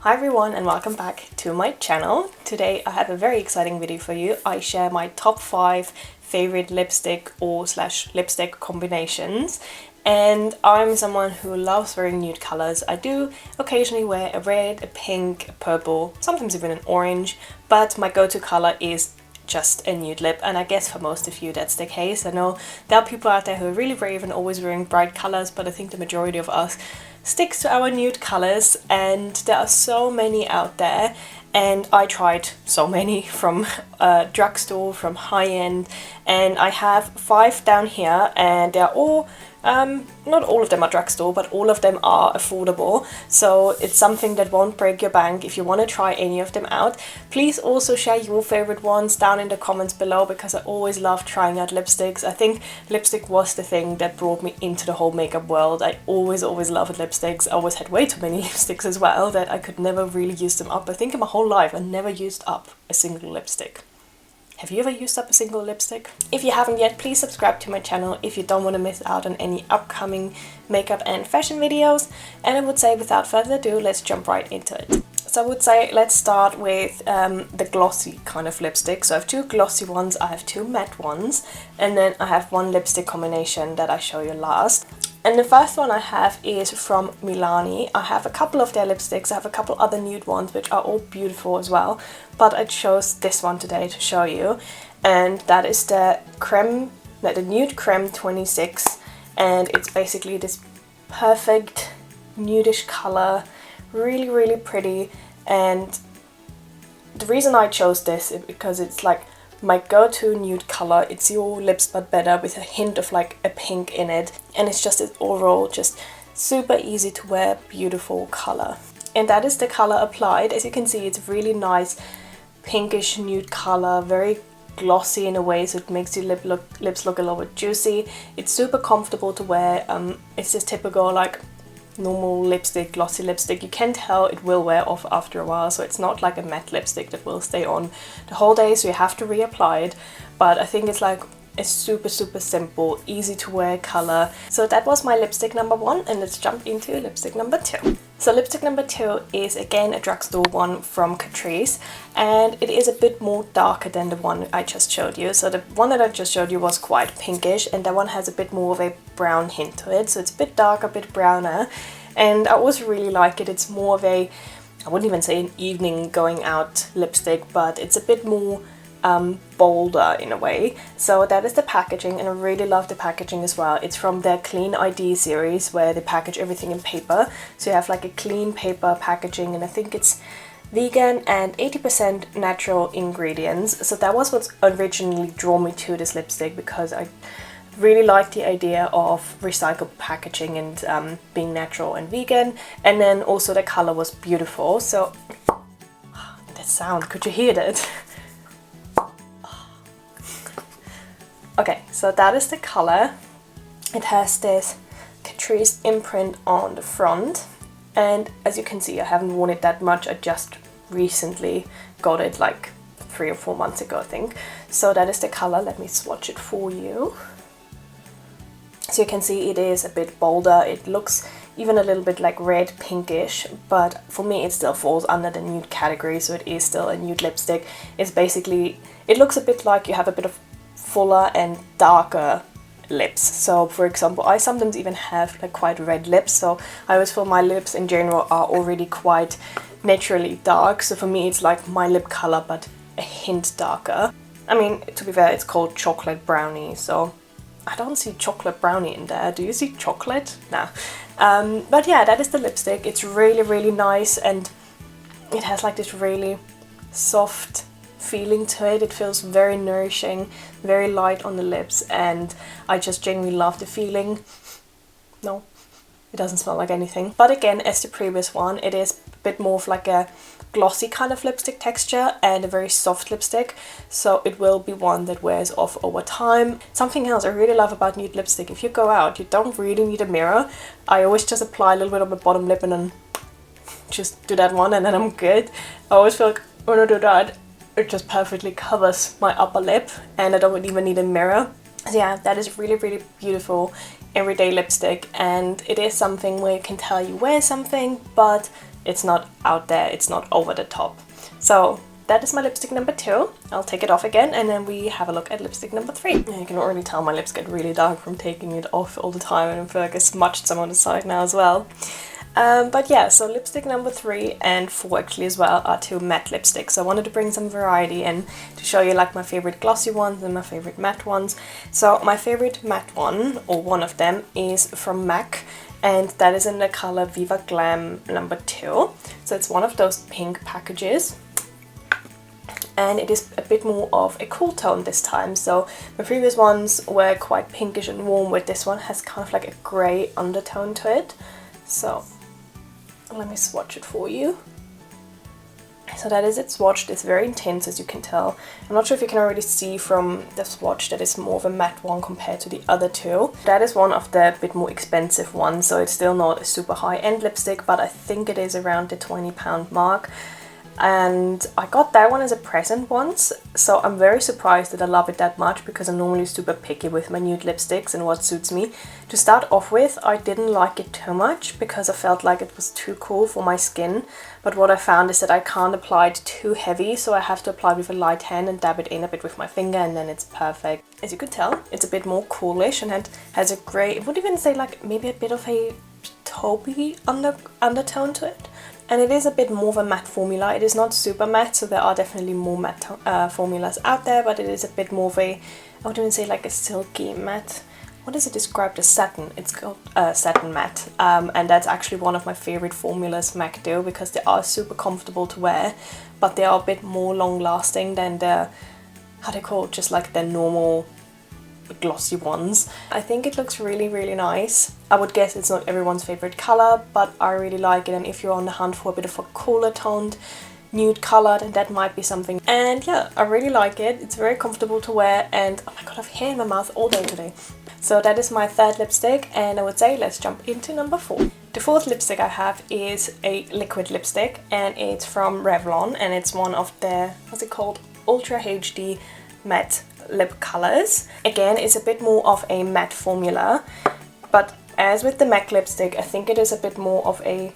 Hi everyone and welcome back to my channel. Today I have a very exciting video for you. I share my top 5 favorite lipstick or lipstick combinations, and I'm someone who loves wearing nude colors. I do occasionally wear a red, a pink, a purple, sometimes even an orange, but my go-to color is just a nude lip, and I guess for most of you that's the case. I know there are people out there who are really brave and always wearing bright colors, but I think the majority of us sticks to our nude colors, and there are so many out there, and I tried so many from drugstore, from high-end, and I have 5 down here, and they're all not all of them are drugstore, but all of them are affordable, so it's something that won't break your bank. If you want to try any of them out, please also share your favorite ones down in the comments below, because I always love trying out lipsticks. I think lipstick was the thing that brought me into the whole makeup world. I always loved lipsticks. I always had way too many lipsticks as well that I could never really use them up. I think in my whole life I never used up a single lipstick. Have you ever used up a single lipstick? If you haven't yet, please subscribe to my channel if you don't want to miss out on any upcoming makeup and fashion videos. And I would say without further ado, let's jump right into it. So I would say let's start with the glossy kind of lipstick. So I have 2 glossy ones, I have 2 matte ones, and then I have 1 lipstick combination that I show you last. And the first one I have is from Milani. I have a couple of their lipsticks, I have a couple other nude ones which are all beautiful as well, but I chose this one today to show you, and that is the Creme, the nude Creme 26, and it's basically this perfect nudish color, really pretty. And the reason I chose this is because it's like my go-to nude color. It's your lips but better, with a hint of like a pink in it, and it's just this overall just super easy to wear, beautiful color. And that is the color applied. As you can see, it's really nice pinkish nude color, very glossy in a way, so it makes your lips look a little bit juicy. It's super comfortable to wear. It's just typical like normal lipstick, glossy lipstick. You can tell it will wear off after a while, so it's not like a matte lipstick that will stay on the whole day, so you have to reapply it. But I think it's like a super simple, easy to wear color. So that was my lipstick number 1, and let's jump into lipstick number 2. So lipstick number 2 is again a drugstore one from Catrice, and it is a bit more darker than the one I just showed you. So the one that I just showed you was quite pinkish, and that one has a bit more of a brown hint to it, so it's a bit darker, a bit browner, and I also really like it. It's more of a, I wouldn't even say an evening going out lipstick, but it's a bit more bolder in a way. So that is the packaging, and I really love the packaging as well. It's from their Clean ID series, where they package everything in paper, so you have like a clean paper packaging, and I think it's vegan and 80% natural ingredients. So that was what originally drew me to this lipstick, because I really like the idea of recycled packaging and being natural and vegan, and then also the color was beautiful. So that sound, could you hear that? Okay, so that is the color. It has this Catrice imprint on the front, and as you can see, I haven't worn it that much. I just recently got it like 3 or 4 months ago, I think. So that is the color. Let me swatch it for you. So you can see it is a bit bolder. It looks even a little bit like red pinkish, but for me it still falls under the nude category, so it is still a nude lipstick. It's basically, it looks a bit like you have a bit of fuller and darker lips. So for example, I sometimes even have like quite red lips, so I always feel my lips in general are already quite naturally dark, so for me it's like my lip color but a hint darker. I mean, to be fair, it's called chocolate brownie, so I don't see chocolate brownie in there. Do you see chocolate? Nah. But yeah, that is the lipstick. It's really nice, and it has like this really soft feeling to it. It feels very nourishing, very light on the lips, and I just genuinely love the feeling. No, it doesn't smell like anything. But again, as the previous one, it is a bit more of like a glossy kind of lipstick texture and a very soft lipstick, so it will be one that wears off over time. Something else I really love about nude lipstick, if you go out, you don't really need a mirror. I always just apply a little bit on my bottom lip and then just do that one, and then I'm good. I always feel like when I do that, it just perfectly covers my upper lip, and I don't even need a mirror. So yeah, that is really beautiful everyday lipstick, and it is something where you can tell you wear something, but it's not out there, it's not over the top. So that is my lipstick number 2. I'll take it off again and then we have a look at lipstick number 3. You can already tell my lips get really dark from taking it off all the time, and I feel like I smudged some on the side now as well. But yeah, so lipstick number 3 and 4 actually as well are 2 matte lipsticks. So I wanted to bring some variety in to show you like my favorite glossy ones and my favorite matte ones. So my favorite matte one, or one of them, is from MAC, and that is in the color Viva Glam number 2. So it's one of those pink packages. And it is a bit more of a cool tone this time. So my previous ones were quite pinkish and warm, with this one has kind of like a grey undertone to it. So let me swatch it for you. So that is it swatched. It's very intense, as you can tell. I'm not sure if you can already see from the swatch that it's more of a matte one compared to the other 2. That is one of the bit more expensive ones, so it's still not a super high-end lipstick, but I think it is around the £20 mark. And I got that one as a present once, so I'm very surprised that I love it that much, because I'm normally super picky with my nude lipsticks and what suits me. To start off with, I didn't like it too much because I felt like it was too cool for my skin, but what I found is that I can't apply it too heavy, so I have to apply it with a light hand and dab it in a bit with my finger, and then it's perfect. As you could tell, it's a bit more coolish and it has a grey, I would even say like maybe a bit of a taupey undertone to it. And it is a bit more of a matte formula. It is not super matte, so there are definitely more matte formulas out there, but it is a bit more of a, I would even say like a silky matte. What is it described as? Satin. It's called satin matte. And that's actually one of my favorite formulas MAC do, because they are super comfortable to wear, but they are a bit more long lasting than the, how do you call it, just like the normal glossy ones. I think it looks really, really nice. I would guess it's not everyone's favorite color, but I really like it, and if you're on the hunt for a bit of a cooler toned nude color, then that might be something. And yeah, I really like it. It's very comfortable to wear, and oh my god, I have hair in my mouth all day today. So that is my 3rd lipstick, and I would say let's jump into number 4. The 4th lipstick I have is a liquid lipstick, and it's from Revlon, and it's one of their, what's it called, Ultra HD Matte lip colors. Again, it's a bit more of a matte formula, but as with the MAC lipstick, I think it is a bit more of a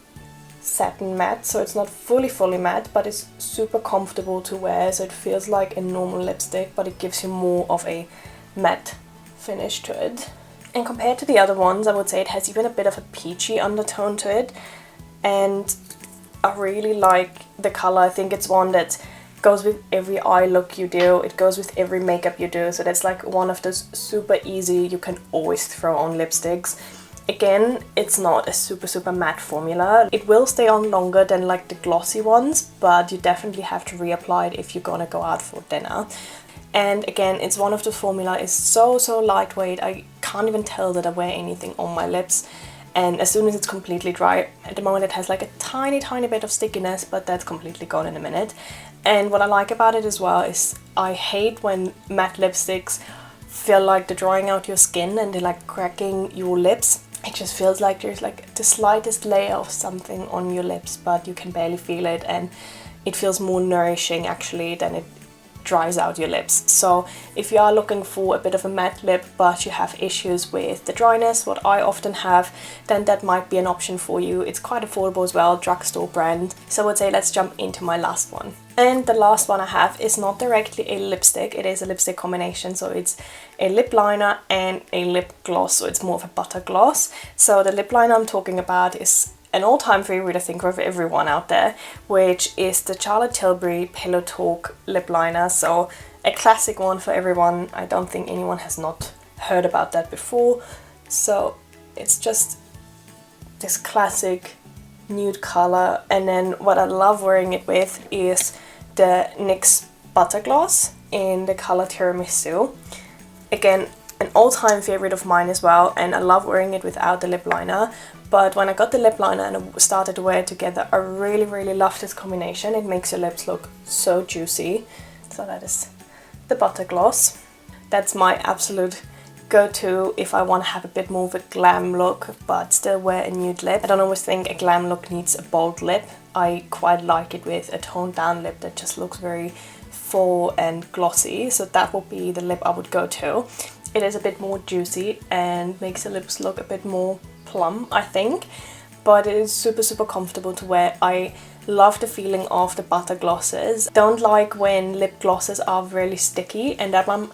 satin matte, so it's not fully matte, but it's super comfortable to wear, so it feels like a normal lipstick, but it gives you more of a matte finish to it. And compared to the other ones, I would say it has even a bit of a peachy undertone to it, and I really like the color. I think it's one that goes with every eye look you do, it goes with every makeup you do, so that's like one of those super easy, you can always throw on lipsticks. Again, it's not a super matte formula. It will stay on longer than like the glossy ones, but you definitely have to reapply it if you're gonna go out for dinner. And again, it's one of the formula is so lightweight, I can't even tell that I wear anything on my lips. And as soon as it's completely dry, at the moment it has like a tiny bit of stickiness, but that's completely gone in a minute. And what I like about it as well is I hate when matte lipsticks feel like they're drying out your skin and they're like cracking your lips. It just feels like there's like the slightest layer of something on your lips, but you can barely feel it, and it feels more nourishing actually than it dries out your lips. So if you are looking for a bit of a matte lip but you have issues with the dryness, what I often have, then that might be an option for you. It's quite affordable as well, drugstore brand. So I would say let's jump into my last one. And the last one I have is not directly a lipstick, it is a lipstick combination, so it's a lip liner and a lip gloss, so it's more of a butter gloss. So the lip liner I'm talking about is an all-time favorite, I think, of everyone out there, which is the Charlotte Tilbury Pillow Talk lip liner. So a classic one for everyone. I don't think anyone has not heard about that before. So it's just this classic nude color, and then what I love wearing it with is the NYX Butter Gloss in the color Tiramisu. Again, an all-time favorite of mine as well, and I love wearing it without the lip liner. But when I got the lip liner and I started to wear it together, I really love this combination. It makes your lips look so juicy. So that is the butter gloss. That's my absolute go-to if I want to have a bit more of a glam look but still wear a nude lip. I don't always think a glam look needs a bold lip. I quite like it with a toned down lip that just looks very full and glossy. So that would be the lip I would go to. It is a bit more juicy and makes the lips look a bit more plum, I think. but it is super comfortable to wear. I love the feeling of the butter glosses. Don't like when lip glosses are really sticky, and that one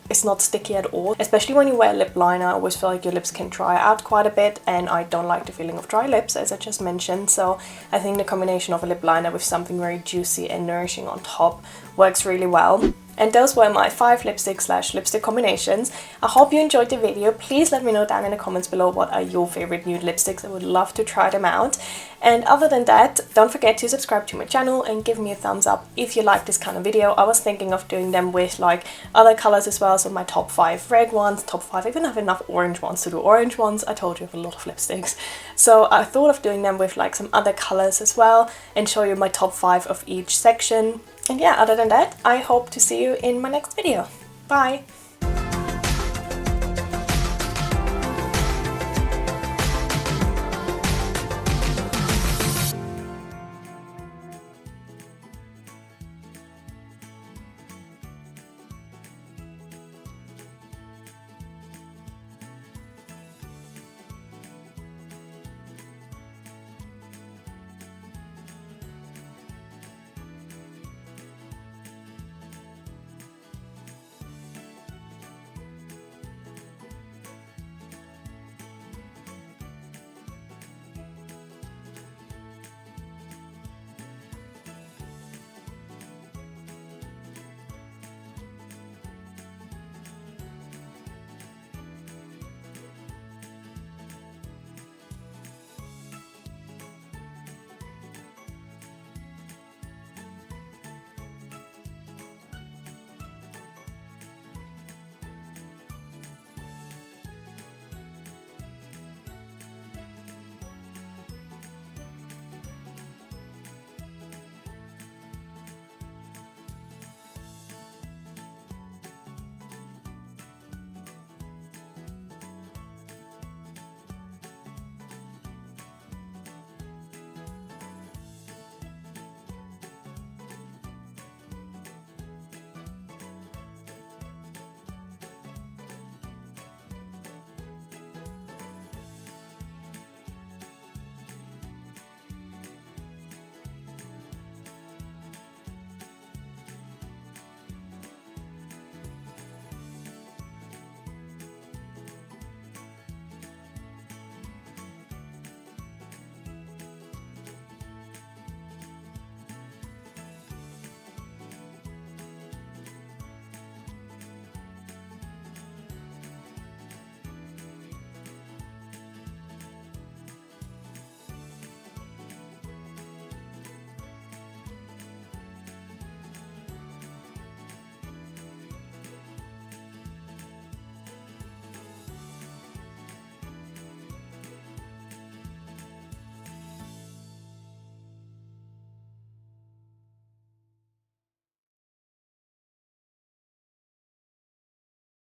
is not sticky at all. Especially when you wear lip liner, I always feel like your lips can dry out quite a bit, and I don't like the feeling of dry lips, as I just mentioned. So I think the combination of a lip liner with something very juicy and nourishing on top works really well. And those were my 5 lipstick/lipstick combinations. I hope you enjoyed the video. Please let me know down in the comments below what are your favorite nude lipsticks. I would love to try them out. And other than that, don't forget to subscribe to my channel and give me a thumbs up if you like this kind of video. I was thinking of doing them with like other colors as well, so my top 5 red ones, top 5, I even have enough orange ones to do orange ones. I told you I have a lot of lipsticks. So I thought of doing them with like some other colors as well and show you my top 5 of each section. And yeah, other than that, I hope to see you in my next video. Bye!